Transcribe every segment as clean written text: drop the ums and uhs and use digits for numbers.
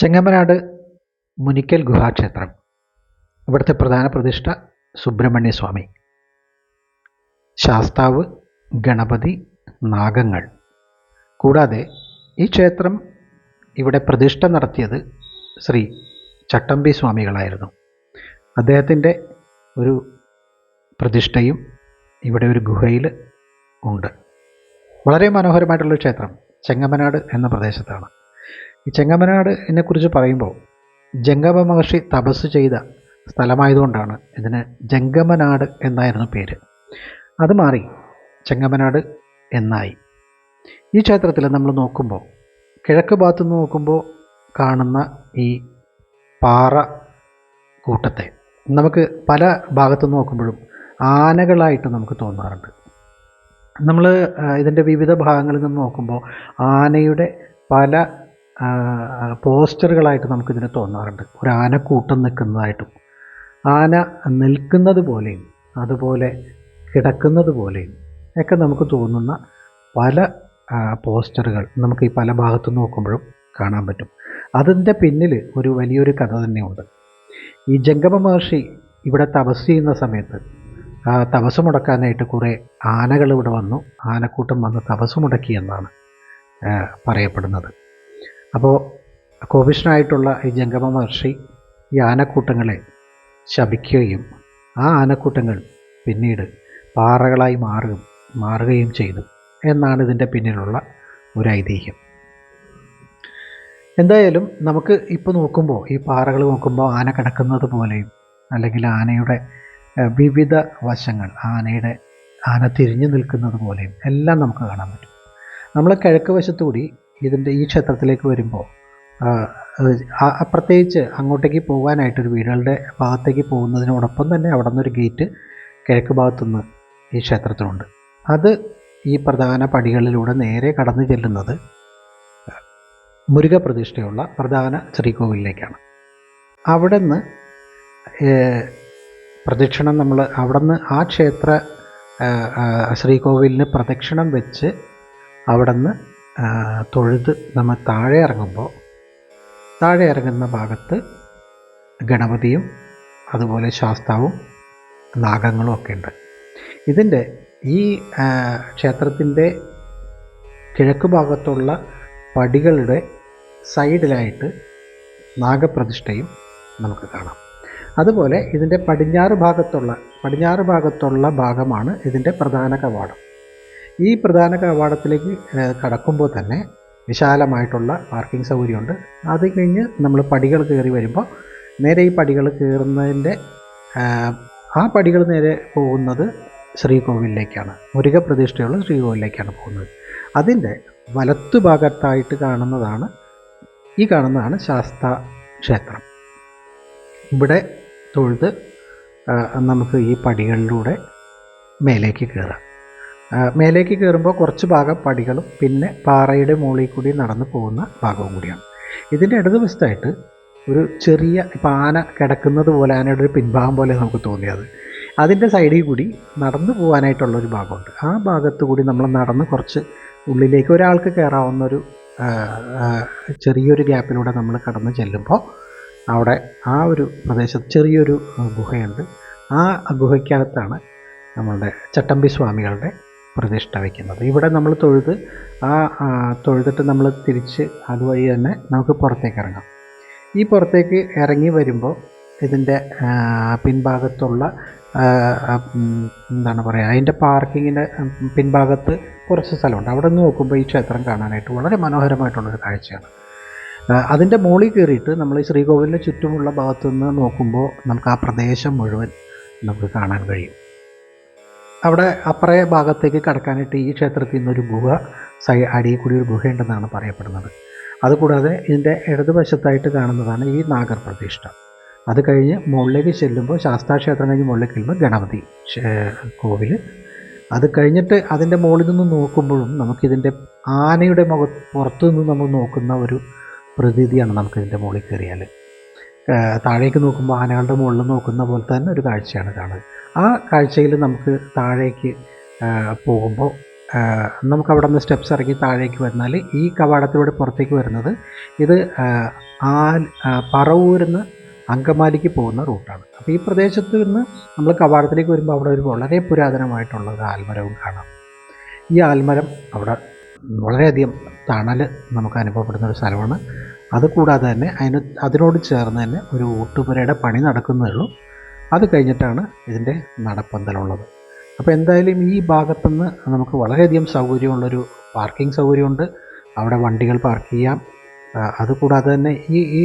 ചെങ്ങമ്മനാട് മുനിക്കൽ ഗുഹാക്ഷേത്രം. ഇവിടുത്തെ പ്രധാന പ്രതിഷ്ഠ സുബ്രഹ്മണ്യ സ്വാമി, ശാസ്താവ്, ഗണപതി, നാഗങ്ങൾ. കൂടാതെ ഈ ക്ഷേത്രം ഇവിടെ പ്രതിഷ്ഠ നടത്തിയത് ശ്രീ ചട്ടമ്പി സ്വാമികളായിരുന്നു. അദ്ദേഹത്തിൻ്റെ ഒരു പ്രതിഷ്ഠയും ഇവിടെ ഒരു ഗുഹയിൽ ഉണ്ട്. വളരെ മനോഹരമായിട്ടുള്ളൊരു ക്ഷേത്രം ചെങ്ങമ്മനാട് എന്ന പ്രദേശത്താണ്. ഈ ചെങ്ങമ്മനാടിനെ കുറിച്ച് പറയുമ്പോൾ ജംഗമ മഹർഷി തപസ് ചെയ്ത സ്ഥലമായതുകൊണ്ടാണ് ഇതിന് ജംഗമനാട് എന്നായിരുന്നു പേര്. അത് മാറി ചെങ്ങമ്മനാട് എന്നായി. ഈ ക്ഷേത്രത്തിൽ നമ്മൾ നോക്കുമ്പോൾ കിഴക്ക് ഭാഗത്തു നിന്ന് നോക്കുമ്പോൾ കാണുന്ന ഈ പാറ കൂട്ടത്തെ നമുക്ക് പല ഭാഗത്തു നിന്ന് നോക്കുമ്പോഴും ആനകളായിട്ട് നമുക്ക് തോന്നാറുണ്ട്. നമ്മൾ ഇതിൻ്റെ വിവിധ ഭാഗങ്ങളിൽ നിന്ന് നോക്കുമ്പോൾ ആനയുടെ പല പോസ്റ്ററുകളായിട്ട് നമുക്കിതിന് തോന്നാറുണ്ട്. ഒരു ആനക്കൂട്ടം നിൽക്കുന്നതായിട്ടും ആന നിൽക്കുന്നത് പോലെയും അതുപോലെ കിടക്കുന്നത് പോലെയും ഒക്കെ നമുക്ക് തോന്നുന്ന പല പോസ്റ്ററുകൾ നമുക്ക് ഈ പല ഭാഗത്തു നോക്കുമ്പോഴും കാണാൻ പറ്റും. അതിൻ്റെ പിന്നിൽ ഒരു വലിയൊരു കഥ തന്നെയുണ്ട്. ഈ ജംഗമ മഹർഷി ഇവിടെ തപസ് ചെയ്യുന്ന സമയത്ത് തപസ് മുടക്കാനായിട്ട് കുറേ ആനകൾ ഇവിടെ വന്നു, ആനക്കൂട്ടം വന്ന് തപസ് മുടക്കി എന്നാണ് പറയപ്പെടുന്നത്. അപ്പോൾ കോപിഷ്ഠനായിട്ടുള്ള ഈ ജംഗമ മഹർഷി ഈ ആനക്കൂട്ടങ്ങളെ ശപിക്കുകയും ആ ആനക്കൂട്ടങ്ങൾ പിന്നീട് പാറകളായി മാറുകയും ചെയ്തു എന്നാണ് ഇതിൻ്റെ പിന്നിലുള്ള ഒരു ഐതിഹ്യം. എന്തായാലും നമുക്ക് ഇപ്പോൾ നോക്കുമ്പോൾ ഈ പാറകൾ നോക്കുമ്പോൾ ആന കിടക്കുന്നത് പോലെയും അല്ലെങ്കിൽ ആനയുടെ വിവിധ വശങ്ങൾ ആന തിരിഞ്ഞു നിൽക്കുന്നത് പോലെയും എല്ലാം നമുക്ക് കാണാൻ പറ്റും. നമ്മൾ കിഴക്ക് വശത്തുകൂടി ഈ ക്ഷേത്രത്തിലേക്ക് വരുമ്പോൾ പ്രത്യേകിച്ച് അങ്ങോട്ടേക്ക് പോകാനായിട്ടൊരു വീടുകളുടെ ഭാഗത്തേക്ക് പോകുന്നതിനോടൊപ്പം തന്നെ അവിടെ നിന്നൊരു ഗേറ്റ് കിഴക്ക് ഭാഗത്തുനിന്ന് ഈ ക്ഷേത്രത്തിലുണ്ട്. അത് ഈ പ്രധാന പടികളിലൂടെ നേരെ കടന്നു ചെല്ലുന്നത് മുരുക പ്രതിഷ്ഠയുള്ള പ്രധാന ശ്രീകോവിലിലേക്കാണ്. അവിടെ നിന്ന് പ്രദക്ഷിണം നമ്മൾ അവിടെ നിന്ന് ആ ക്ഷേത്ര ശ്രീകോവിലിന് പ്രദക്ഷിണം വെച്ച് അവിടെ നിന്ന് തൊഴുത് നമ്മൾ താഴെ ഇറങ്ങുന്ന ഭാഗത്ത് ഗണപതിയും അതുപോലെ ശാസ്താവും നാഗങ്ങളും ഒക്കെ ഉണ്ട്. ഇതിൻ്റെ ഈ ക്ഷേത്രത്തിൻ്റെ കിഴക്ക് ഭാഗത്തുള്ള പടികളുടെ സൈഡിലായിട്ട് നാഗപ്രതിഷ്ഠയും നമുക്ക് കാണാം. അതുപോലെ ഇതിൻ്റെ പടിഞ്ഞാറ് ഭാഗത്തുള്ള ഭാഗമാണ് ഇതിൻ്റെ പ്രധാന കവാടം. ഈ പ്രധാന കവാടത്തിലേക്ക് കടക്കുമ്പോൾ തന്നെ വിശാലമായിട്ടുള്ള പാർക്കിംഗ് സൗകര്യമുണ്ട്. അത് കഴിഞ്ഞ് നമ്മൾ പടികൾ കയറി വരുമ്പോൾ നേരെ ഈ പടികൾ കയറുന്നതിൻ്റെ ആ പടികൾ നേരെ പോകുന്നത് ശ്രീകോവിലേക്കാണ്, മുരുക പ്രതിഷ്ഠയുള്ള ശ്രീകോവിലേക്കാണ് പോകുന്നത്. അതിൻ്റെ വലത്തുഭാഗത്തായിട്ട് കാണുന്നതാണ് ശാസ്താ ക്ഷേത്രം. ഇവിടെ തൊഴുത് നമുക്ക് ഈ പടികളിലൂടെ മേലേക്ക് കയറാം. മേലേക്ക് കയറുമ്പോൾ കുറച്ച് ഭാഗം പടികളും പിന്നെ പാറയുടെ മുകളിൽ കൂടി നടന്നു പോകുന്ന ഭാഗവും കൂടിയാണ്. ഇതിൻ്റെ ഇടതുവശത്തായിട്ട് ഒരു ചെറിയ ഇപ്പോൾ ആന കിടക്കുന്നത് പോലെ, ആനയുടെ ഒരു പിൻഭാഗം പോലെ നമുക്ക് തോന്നിയത്, അതിൻ്റെ സൈഡിൽ കൂടി നടന്നു പോകാനായിട്ടുള്ളൊരു ഭാഗമുണ്ട്. ആ ഭാഗത്തു കൂടി നമ്മൾ നടന്ന് കുറച്ച് ഉള്ളിലേക്ക് ഒരാൾക്ക് കയറാവുന്നൊരു ചെറിയൊരു ഗ്യാപ്പിലൂടെ നമ്മൾ കടന്ന് ചെല്ലുമ്പോൾ അവിടെ ആ ഒരു പ്രദേശത്ത് ചെറിയൊരു ഗുഹയുണ്ട്. ആ ഗുഹയ്ക്കകത്താണ് നമ്മളുടെ ചട്ടമ്പി സ്വാമികളുടെ പ്രതിഷ്ഠ വയ്ക്കുന്നത്. ഇവിടെ നമ്മൾ തൊഴുതിട്ട് നമ്മൾ തിരിച്ച് അതുവഴി തന്നെ നമുക്ക് പുറത്തേക്ക് ഇറങ്ങാം. ഈ പുറത്തേക്ക് ഇറങ്ങി വരുമ്പോൾ ഇതിൻ്റെ പിൻഭാഗത്തുള്ള അതിൻ്റെ പാർക്കിങ്ങിൻ്റെ പിൻഭാഗത്ത് കുറച്ച് സ്ഥലമുണ്ട്. അവിടെ നിന്ന് നോക്കുമ്പോൾ ഈ ക്ഷേത്രം കാണാനായിട്ട് വളരെ മനോഹരമായിട്ടുള്ളൊരു കാഴ്ചയാണ്. അതിൻ്റെ മുകളിൽ കയറിയിട്ട് നമ്മൾ ഈ ശ്രീകോവിലിന് ചുറ്റുമുള്ള ഭാഗത്തു നിന്ന് നോക്കുമ്പോൾ നമുക്ക് ആ പ്രദേശം മുഴുവൻ നമുക്ക് കാണാൻ കഴിയും. അവിടെ അപ്പുറേ ഭാഗത്തേക്ക് കടക്കാനായിട്ട് ഈ ക്ഷേത്രത്തിൽ നിന്നൊരു ഗുഹ അടിയിൽ കൂടി ഒരു ഗുഹയുണ്ടെന്നാണ് പറയപ്പെടുന്നത്. അതുകൂടാതെ ഇതിൻ്റെ ഇടതുവശത്തായിട്ട് കാണുന്നതാണ് ഈ നാഗർ പ്രതിഷ്ഠ. അത് കഴിഞ്ഞ് മുകളിലേക്ക് ചെല്ലുമ്പോൾ ശാസ്താക്ഷേത്രം കഴിഞ്ഞ് മുകളിലേക്ക് ചെല്ലുമ്പോൾ ഗണപതി കോവിൽ. അത് കഴിഞ്ഞിട്ട് അതിൻ്റെ മുകളിൽ നിന്ന് നോക്കുമ്പോഴും നമുക്കിതിൻ്റെ ആനയുടെ പുറത്തു നിന്ന് നമ്മൾ നോക്കുന്ന ഒരു പ്രതീതിയാണ് നമുക്കിതിൻ്റെ മുകളിൽ കയറിയാൽ. താഴേക്ക് നോക്കുമ്പോൾ ആനകളുടെ മുകളിൽ നോക്കുന്ന പോലെ തന്നെ ഒരു കാഴ്ചയാണ് കാണുന്നത്. ആ കാഴ്ചയിൽ നമുക്ക് താഴേക്ക് പോകുമ്പോൾ നമുക്കവിടെ നിന്ന് സ്റ്റെപ്സ് ഇറങ്ങി താഴേക്ക് വന്നാൽ ഈ കവാടത്തിലൂടെ പുറത്തേക്ക് വരുന്നത് ഇത് പറവൂരിൽ നിന്ന് അങ്കമാലിക്ക് പോകുന്ന റൂട്ടാണ്. അപ്പോൾ ഈ പ്രദേശത്ത് നിന്ന് നമ്മൾ കവാടത്തിലേക്ക് വരുമ്പോൾ അവിടെ ഒരു വളരെ പുരാതനമായിട്ടുള്ള ഒരു ആൽമരവും കാണാം. ഈ ആൽമരം അവിടെ വളരെയധികം തണൽ നമുക്ക് അനുഭവപ്പെടുന്ന ഒരു സ്ഥലമാണ്. അതുകൂടാതെ തന്നെ അതിനോട് ചേർന്ന് തന്നെ ഒരു ഊട്ടുപുരയുടെ പണി നടക്കുന്നതേ ഉള്ളൂ. അത് കഴിഞ്ഞിട്ടാണ് ഇതിൻ്റെ നടപ്പന്തലുള്ളത്. അപ്പോൾ എന്തായാലും ഈ ഭാഗത്തുനിന്ന് നമുക്ക് വളരെയധികം സൗകര്യമുള്ളൊരു പാർക്കിംഗ് സൗകര്യമുണ്ട്. അവിടെ വണ്ടികൾ പാർക്ക് ചെയ്യാം. അതുകൂടാതെ തന്നെ ഈ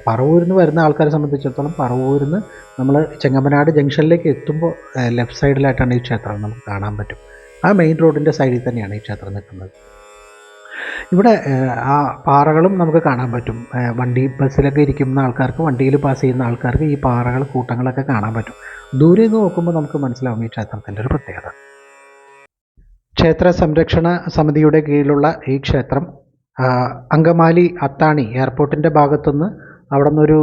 പറവൂരിൽ നിന്ന് വരുന്ന ആൾക്കാരെ സംബന്ധിച്ചിടത്തോളം പറവൂരിൽ നിന്ന് നമ്മൾ ചെങ്ങമ്മനാട് ജംഗ്ഷനിലേക്ക് എത്തുമ്പോൾ ലെഫ്റ്റ് സൈഡിലായിട്ടാണ് ഈ ക്ഷേത്രം നമുക്ക് കാണാൻ പറ്റും. ആ മെയിൻ റോഡിൻ്റെ സൈഡിൽ തന്നെയാണ് ഈ ക്ഷേത്രം നിൽക്കുന്നത്. ഇവിടെ ആ പാറകളും നമുക്ക് കാണാൻ പറ്റും. ബസ്സിലൊക്കെ ഇരിക്കുന്ന ആൾക്കാർക്ക്, വണ്ടിയിൽ പാസ് ചെയ്യുന്ന ആൾക്കാർക്ക് ഈ പാറകൾ കൂട്ടങ്ങളൊക്കെ കാണാൻ പറ്റും. ദൂരെ നിന്ന് നോക്കുമ്പോൾ നമുക്ക് മനസ്സിലാവും ഈ ക്ഷേത്രത്തിൻ്റെ ഒരു പ്രത്യേകത. ക്ഷേത്ര സംരക്ഷണ സമിതിയുടെ കീഴിലുള്ള ഈ ക്ഷേത്രം അങ്കമാലി അത്താണി എയർപോർട്ടിൻ്റെ ഭാഗത്തുനിന്ന് അവിടെ നിന്നൊരു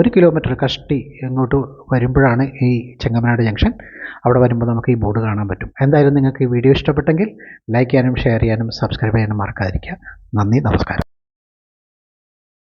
1 കിലോമീറ്റർ കഷ്ടി ഇങ്ങോട്ട് വരുമ്പോഴാണ് ഈ ചെങ്ങമ്മനാട് ജംഗ്ഷൻ. അവിടെ വരുമ്പോൾ നമുക്ക് ഈ ബോർഡ് കാണാൻ പറ്റും. എന്തായാലും നിങ്ങൾക്ക് ഈ വീഡിയോ ഇഷ്ടപ്പെട്ടെങ്കിൽ ലൈക്ക് ചെയ്യാനും ഷെയർ ചെയ്യാനും സബ്സ്ക്രൈബ് ചെയ്യാനും മറക്കാതിരിക്കുക. നന്ദി, നമസ്കാരം.